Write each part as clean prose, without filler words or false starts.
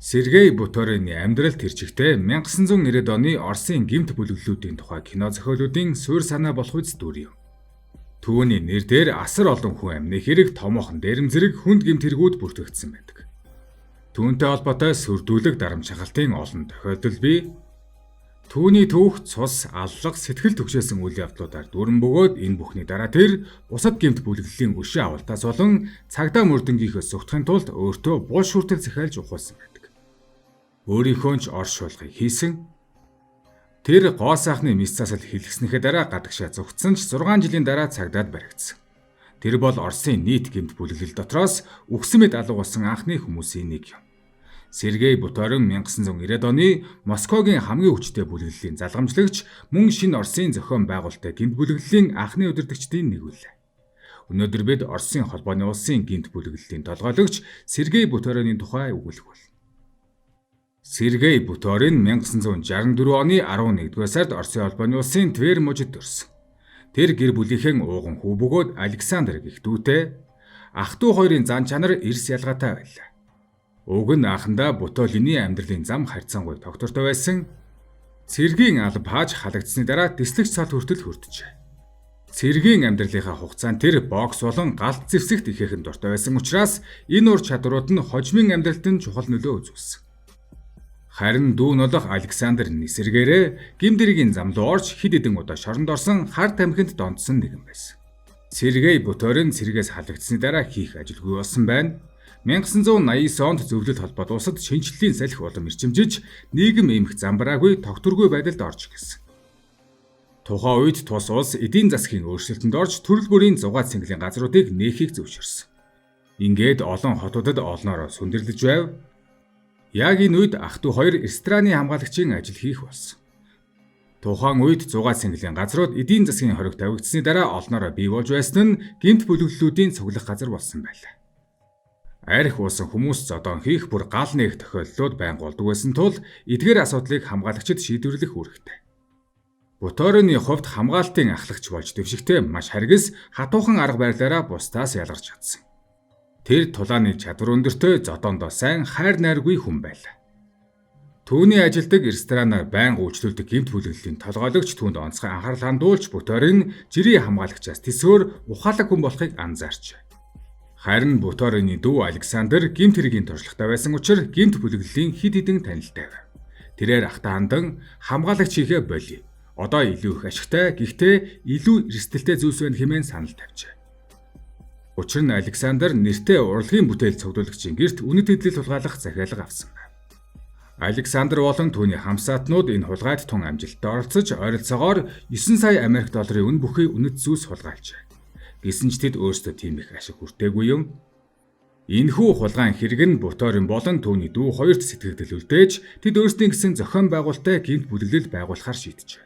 Сергей Буторины амьдрал тэрчигтэй 1990-ад оны Оросын гэмт бүлэглэлүүдийн тухай кино зохиолуудын суурь санаа болох үз дүр юм. Түүний нэр дээр асар олон хүн амны хэрэг томоохон дээрэм зэрэг хүнд гэмт хэрэгүүд бүртгэгдсэн байдаг. Түүнтэй холбоотой сүрдүүлэг дарамт шахалтын олон тохиолдол бий. Түүний түүх цус, аллах, сэтгэл түгшээсэн үйл явдлуудаар дүрэн бөгөөд энэ бүхний дараа тэр бусад гэмт бүлэглэлийн өшөө авалтаас болон цагдаа мөрдөнгийнхөөс зүгтхийн тулд өөртөө бул шүртэл захиалж ухуулсан байдаг. Өөрийнхөө ч ор шуулгыг хийсэн. Тэр гоо сайхны мис засал хэлгэснэхээ дараа гадагшаа зүгтсэн ч 6 жилийн дараа цагдаад баригдсан. Тэр бол Оросын нийт гэмт бүлэглэл дотроос үхсэн мэд алга болсон анхны хүмүүсийн нэг юм. Сергей Буторин 1990-ад оны Москвагийн хамгийн хүчтэй бүлэглэлийн залгамжлагч мөн шинэ Оросын зохион байгуулалттай гэмт бүлэглэлийн анхны удирдагчдын нэг үлээ. Өнөөдөр бид Оросын холбооны улсын гэмт бүлэглэлийн толгойлогч Сергей Буторины тухай өгүүлэх бол. Сергей Буторин 1964 оны 11-р сард Оросын холбооны улсын Тверь мужид төрсөн. Тэр гэр бүлийнхэн ууган хүү бөгөөд Александр гэх дүүтэй, ах トゥ хоёрын зан чанар эрс ялгаатай байлаа. Уг нь анхандаа Бутолины амьдралын зам харьцангуй тогтвортой байсан. Цэргийн алба хааж халагдсны дараа дэслэгч цал хүртэл хүрдэжээ. Цэргийн амьдралынхаа хугацаанд тэр бокс болон галт зэвсэгт ихэхэн дуртай байсан учраас энэ ур чадрууд нь хожимын амьдралд нь чухал нөлөө үзүүлсэн. Харин дүү нолох Александр нисэргээрээ гимдэргийн зам руу орж хэд хэдэн удаа шоронд орсон хар тамхинд донтсон нэгэн байсан. Сергей Буторин цэргээс халагдсны дараа хийх ажилгүй болсон байна. 1989 онд зөвлөлт холбоо дуусад шинжлэлийн салхи болон эрчимжиж нийгэм эмх замбраагүй тогтворгүй байдалд орж гисэн. Тухайн үед тус улс эдийн засгийн өөрчлөлтөнд орж төрөл бүрийн зугаат цэнгэлийн газруудыг нээхийг зөвшөөрсөн. Ингээд олон хотуудад олноороо сүндэрлэж байв. Яг энэ үед ах トゥ хоёр рестораны хамгаалагчийн ажил хийх болсон. Тухайн үед зугаат цэнгэлийн газрууд эдийн засгийн хориг тавигдсны дараа олноороо бий болж байсан нь гэмт бүлэглэлүүдийн цуглах газар болсон байлаа. Арх уусан хүмүүс зодон хийх бүр гал нээх тохиолдлууд байнга болдог байсан тул эдгээр асуудлыг хамгаалагчид шийдвэрлэх үүрэгтэй. Буторины хувьд хамгаалтын ахлагч болж дэвшигтэй маш харгас хатуухан арга барилаараа бусдаас ялгарч чадсан. Тэр тулааны чадвар өндөртэй зодоондоо сайн хайр найргүй хүн байлаа. Түүний ажилдаг ресторанаар байнга үйлчлүүлдэг гэмт бүлэглэлийн толгойлогч түүнд онцгой анхаарал хандуулж Буторин жирийн хамгаалагчаас тэсвэр ухаалаг хүн болохыг анзаарчээ. Харин Буторины дүү Александр гэмт хэргийн туршлагатай байсан учраас гэмт бүлэглэлийн хэд хэдэн танилтай байв. Тэрээр ахта хандан хамгаалагч хийхээ болий. Одоо илүү их ашигтай, гэхдээ илүү эрсдэлтэй зүйлс байна хэмээн санал тавьжээ. Учир нь Александр нэртэй урлагийн бүтээл цуглуулагчийн гэрт үнэт хэдлэл хулгайлах захиалга авсан байна. Александр болон түүний хамсаатнууд энэ хулгайд тун амжилттай оролцож ойролцоогоор 9 сая Америк долларын үнэ бүхий үнэт зүйлс хулгайлжээ. Гэсэн ч тэд өөрсдөө тийм их ашиг хүртээгүй юм. Энэхүү хулгайн хэрэг нь Буторин болон түүний дүү хоёрт сэтгэгдэл үлдээж тэд өөрсдийн гэсэн зохион байгуулалттай гэмт бүлэглэл байгуулахар шийджээ.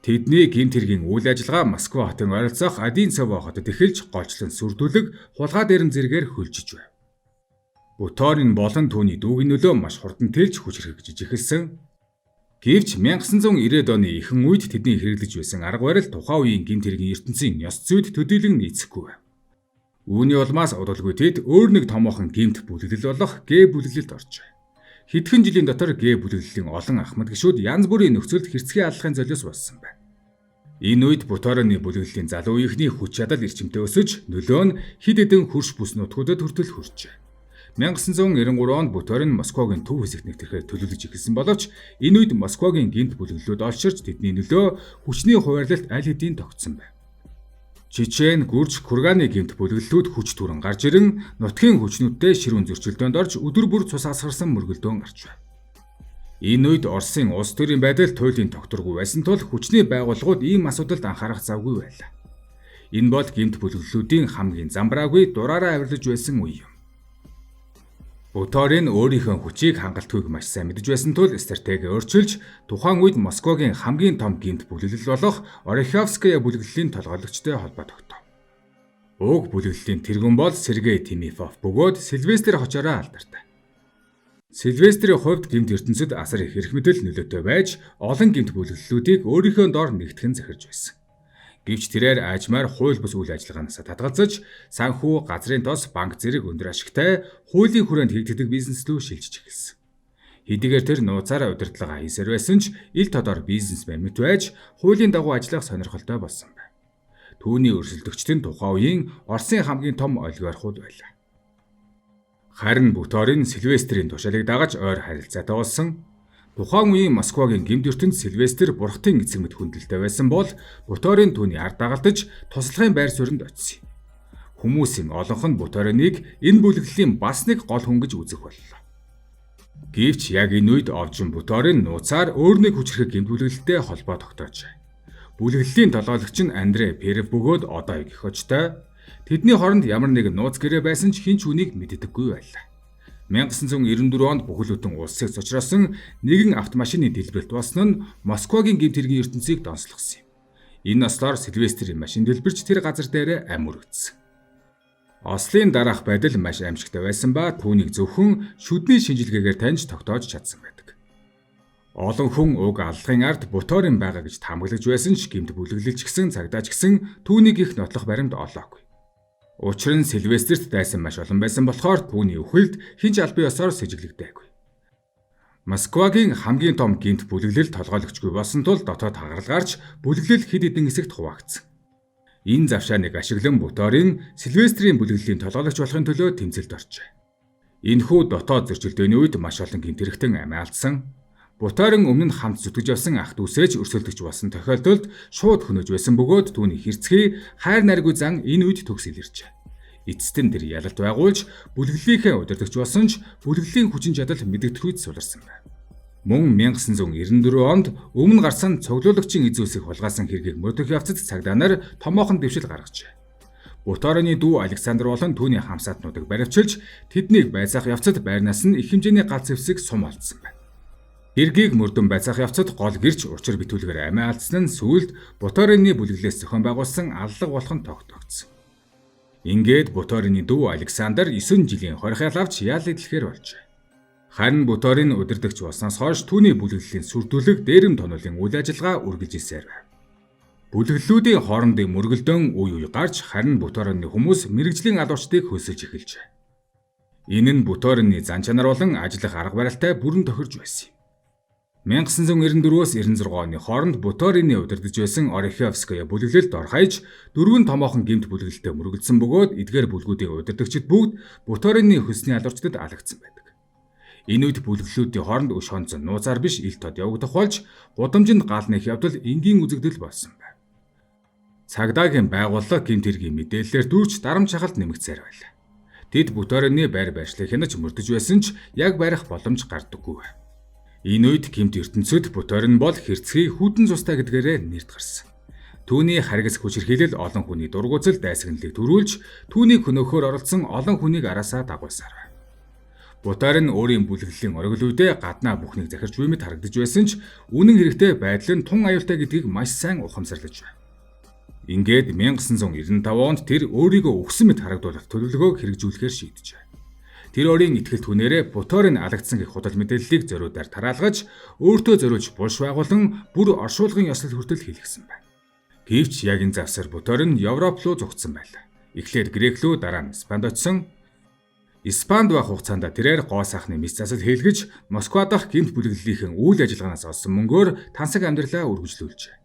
Тэдний гэмт хэргийн үйл ажиллагаа Москва хотын ойролцоох Одинцово хотод эхэлж голчлон сүрдүүлэг хулгай дээрэн зэргээр хөлжиж байв. Буторин болон түүний дүүгийн нөлөө маш хурдан тэлж хүч хэрэгжиж эхэлсэн. Гэвч 1990-ад оны ихэнх үед тэдний хэрэглэж байсан арга барил тухайн үеийн гэмт хэргийн ертөнцийн ёс зүйд төдийлөн нийцэхгүй байв. Үүний улмаас удалгүй тэд өөр нэг томоохон гэмт бүлэглэл болох Г бүлэглэлд оржээ. Хэдхэн жилийн дотор Г бүлэглэлийн олон ахмад гишүүд янз бүрийн нөхцөлд хэрцгий аллахын золиос болсон байна. Энэ үед Буторины бүлэглэлийн залуу үеийнхний хүч чадал эрчимтэй өсөж нөлөө нь хэд хэдэн хөрш бүс нутгуудад хүртэл хүрчээ. 1993 онд Буторин Москвагийн төв хэсэгт нэвтрэхээр төлөвлөж эхэлсэн боловч энэ үед Москвагийн гэмт бүлэглэлүүд олширч тэдний нөлөө хүчний хуваарлалт аль хэдийн тогтсон байв. Чечен, Гүрж, Курганы гэмт бүлэглэлүүд хүч түрэн гарч ирэн нутгийн хүчнүүдтэй ширүүн зөрчилдөөнд орж өдөр бүр цус асгарсан мөргөлдөөн гарч байв. Энэ үед Оросын улс төрийн байдал туйлын тогтворгүй байсан тул хүчний байгууллагууд ийм асуудалд анхаарах завгүй байлаа. Энэ бол гэмт бүлэглэлүүдийн хамгийн замбраагүй дураараа авирлаж байсан үе юм. Буторин өөрийнхөө хүчийг хангалтгүйг маш сайн мэдж байсан тул стратеги өөрчилж тухайн үед Москвагийн хамгийн том гэмт бүлэглэл болох Ореховская бүлэглэлийн толгойлогчтой холбоо тогтов. Уг бүлэглэлийн тэргүүн бол Сергей Тимофеев бөгөөд Сильвестр хочоороо алдартай. Сильвестрийн хувьд гэмт ертөнцид асар их эрх мэдэл нөлөөтэй байж олон гэмт бүлэглэлүүдийг өөрийнхөө доор нэгтгэн захирж байсан. Гэвч тэрээр аажмаар хууль бус үйл ажиллагаанаас татгалзаж, санхүү, газрын тос, банк зэрэг өндөр ашигтай хуулийн хүрээнд хийгддэг бизнес рүү шилжиж эхэлсэн. Хэдийгээр тэр нууцаараа удирдлага хийсээр байсан ч ил тодор бизнесмен мэт байж хуулийн дагуу ажиллах сонирхолтой болсон байна. Түүний өрсөлдөгчд нь тухайн үеийн Оросын хамгийн том олигархууд байлаа. Харин Буторин Сильвестрийн тушаалыг дагаж ойр харилцаатай болсон. Тухайн үеийн Москвагийн гэмт ертөнд Сильвестр бурхтын эцэг мэт хүндэлтэй байсан бол Буторин түүний ард дагалдаж туслахын байр суурьнд очив. Хүмүүсийн олонх нь Буториныг энэ бүлэглэлийн бас нэг гол хүн гэж үзэх боллоо. Гэвч яг энэ үед овжин Буторин нууцаар өөр нэг хүчрэх гэмт бүлэглэлтэй холбоо тогтоожээ. Бүлэглэлийн толгойлогч нь Андре Перев бөгөөд одоо их очтой. Тэдний хооронд ямар нэгэн нууц гэрээ байсан ч хэн ч үнийг мэддэггүй байлаа. 1994 онд бүхэл бүтэн улсыг цочроосон нэгэн автомашины дэлбэрэлт болсон нь Москвагийн гэмт хэргийн ертөнцийг донслогсон юм. Энэ наслаар Сильвестрийн машин дэлбэрч тэр газар дээр ам өргөдсөн. Ослын дараах байдал маш аимшигтай байсан ба түүнийг зөвхөн шүдний шинжилгээгээр таньж тогтоож чадсан байдаг. Олон хүн уг аллахын ард Буторин байгаа гэж таамаглаж байсан ч гэмт бүлэглэлч гисэн цагдаач гисэн түүнийг их нотлох баримт олоогүй. Учир нь Сильвестрт дайсан маш олон байсан болохоор түүний үхэлд хинч албан ёсоор сэжиглэгдээгүй. Москвагийн хамгийн том гэмт бүлэглэл толгойлогчгүй болсон тул дотоод хагаралгаарч бүлэглэл хэд хэдэн хэсэгт хуваагдсан. Энэ завшааныг ашиглан Буторин Сильвестрийн бүлэглэлийн толгойлогч болохын төлөө тэмцэлд оржээ. Энэхүү дотоод зөрчилдөөний үед маш олон гэмт хэрэгтэн амиа алдсан. Буторин өмнө нь хамт зүтгэж явсан ах дүүсэж өрсөлдөгч болсон тохиолдолд шууд хөнөөж байсан бөгөөд түүний хэрцгий хайр найргүй зан энэ үед төгс илэрчээ. Эцэст нь тэр ялалт байгуулж бүлэглэлийнхээ удирдагч болсон ч бүлэглэлийн хүчин чадал мэдэгдэх үед суларсан байна. Мөн 1994 онд өмнө гарсан цуглуулагчийн эзүүсийг хулгайсан хэргийг мөрдөх явцад цагдаа нар томоохон дэвшил гаргажээ. Буторины дүү Александр болон түүний хамсаатнуудыг баривчилж тэднийг байцаах явцад байрнаас нь их хэмжээний галз зэвсэг сум олдсон байна. Хэргийг мөрдөн байцаах явцад гол гэрч учир битүүлгээр амиа алдсан нь сүүлд Буторины бүлэглээс зохион байгуулсан аллаг болох нь тогтогдсон. Ингээд Буторины дүү Александр 9 жилийн хорих ял авч яал идэлхээр болжээ. Харин Буторин удирдагч болсноос хойш түүний бүлэглэлийн сүрдүүлэг дээрэм тонолын үйл ажиллагаа үргэлж ирсээр байна. Бүлэглэлүүдийн хоорондын мөргөлдөөн үе гарч харин Буторины хүмүүс мэрэгжлийн алуучдыг хөөсөж эхэлжээ. Энэ нь Буторины зан чанар болон ажиллах арга барилтай бүрэн тохирж байсан юм. 1994-өөс 96 оны хооронд Буторины удирдаж байсан Ореховская бүлэглэлд орхиж дөрвөн томоохон гэмт бүлэглэлтэй мөргөлдсөн бөгөөд эдгээр бүлгүүдийн удирдагчид бүгд Буторины хөлсний алуучдад алагдсан байдаг. Энэ үед бүлэглэлүүдийн хооронд өш хонцон нууцаар биш ил тод явагдах болж гудамжинд гаалных явдал энгийн үзэгдэл болсон байна. Цагдаагийн байгууллага гэмт хэргийн мэдээллээр дүүрч дарамт шахалт нэмэгдсээр байлаа. Тэд Буторины байр байршлыг хянаж мөрдөж байсан ч яг барих боломж гардаггүй. Энэ үед гэмт ертөнцөд Буторин бол хэрцгий хүйтэн цустай гэдгээрээ нэрд гарсан. Түүний харгас хүчирхийлэл олон хүний дургуутал дайсагналыг төрүүлж түүнийг хөнөөхөөр оролцсон олон хүнийг араасаа дагуулсаар байна. Буторин өөрийн бүлэглэлийн оргил үедээ гаднаа бүхнийг захирч буй мэт харагдаж байсан ч үнэн хэрэгтээ байдал нь тун аюултай гэдгийг маш сайн ухамсарлаж байна. Ингээд 1995 онд тэр өөрийгөө өгсөн мэт харагдуулах төлөвлөгөөг хэрэгжүүлэхээр шийджээ. Тэр өөрийн итгэл түнээрээ Буторин алагдсан гэх худал мэдээллийг зориудаар тараалгаж өөртөө зориулж булш байгуулан бүр оршуулгын ёслол хүртэл хийлгэсэн байна. Гэвч яг энэ завсар Буторин Европ руу зугтсан байлаа. Эхлээд Грек рүү дараа нь Испанд очсон. Испанд байх хугацаанд тэрээр гоо сайхны мис засал хийлгэж Москва дахь гэмт бүлэглэлийнхэн үйл ажиллагаанаас олсон мөнгөөр тансаг амьдралаа үргэлжлүүлжээ.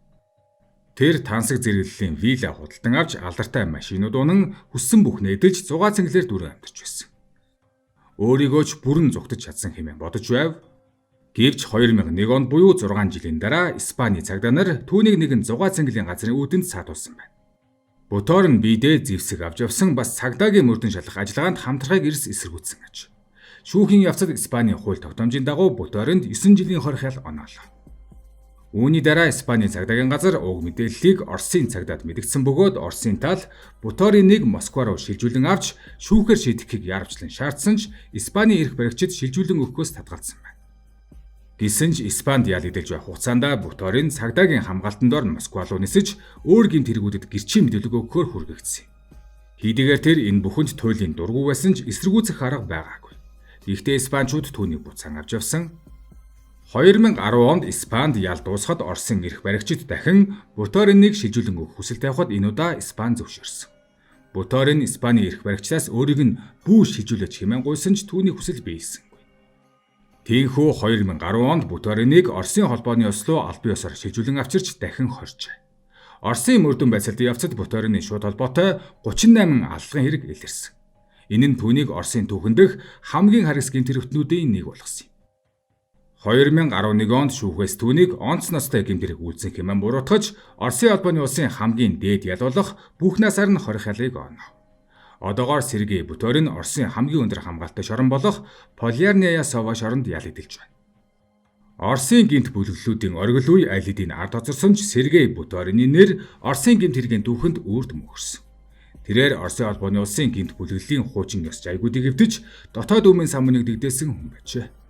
Тэр тансаг зэрэглэлийн вилла худалдан авч алдартай машинууд унан хүссэн бүх нээдэж зугаа цэнгэлээр дүрэн амьдарч байсан. Өөрийгөө ч бүрэн зугтаж чадсан хэмээн бодож байв. Гэвч 2001 онд буюу 6 жилийн дараа Испаний цагдаа нар түүнийг нэгэн зугаа цэнгэлийн газрын үүдэнд саатуулсан байна. Буторин биедээ зэвсэг авч явсан бас цагдаагийн мөрдөн шалах ажиллагаанд хамтрахыг эрс эсэргүүцсэн аж. Шүүхийн явцад Испаний хууль тогтоомжийн дагуу Буторинд 9 жилийн хорих ял оноолоо. Үүний дараа Испаний цагдаагийн газар уг мэдээллийг Оросын цагдаад мэдгдсэн бөгөөд Оросын тал Буториныг Москва руу шилжүүлэн авч шүүхээр шийдэхийг яарвчлан шаардсан ч Испаний эрх баригчид шилжүүлэн өгөхөөс татгалзсан байна. Гэсэн ч Испанд ял идэлж байх хугацаанд Буторин цагдаагийн хамгаалтанд орн Москва руу нисэж өөр гэмт хэрэгүүдэд гэрчийн мэдүүлэг өгөхөөр хүргэгдсэн. Хэдийгээр тэр энэ бүхэнд туйлын дургүй байсан ч эсэргүүцэх арга байгаагүй. Гэхдээ Испанчууд түүнийг буцаан авч явсан. 2010 онд Испанид ял дуусахад Оросын эрх баригчид дахин Буториныг шилжүүлэн өгөх хүсэл тавихад энэ удаа Испани зөвшөөрсөн. Буторин Испани эрх баригчдаас өөрийг нь бүү шилжүүлэж хэмээн гуйсан ч түүний хүсэл биелсэнгүй. Тиймээс 2010 онд Буториныг Оросын холбооны ёслоо албан ёсоор шилжүүлэн авчирч дахин хоржээ. Оросын мөрдөн байцаалтын явцад Буторины шууд холбоотой 38 аллагын хэрэг илэрсэн. Энэ нь түүнийг Оросын түүхэн дэх хамгийн харгас гэмт хэрэгтнүүдийн нэг болгосон юм. 2011 онд шүүхээс түүнийг онц ностой гэмт хэрэг үйлцэн хэмээн буруутгаж Оросын албаны улсын хамгийн дээд ял болох Бүх насаар нь хорих ялыг оноо. Одоогоор Сергей Буторин Оросын хамгийн өндөр хамгаалалттай шорон болох Полярная Сова шоронд ял эдэлж байна. Оросын гэмт бүлэглэлүүдийн оргил үе аль хэдийн ард хоцорсон ч Сергей Буторины нэр Оросын гэмт хэргийн түүхэнд үрд мөхөрсөн. Тэрээр Оросын албаны улсын гэмт бүлэглэлийн хуучин ёс жайгуудыг эвдэж дотоод өмнө самныг дэгдээсэн хүн байжээ.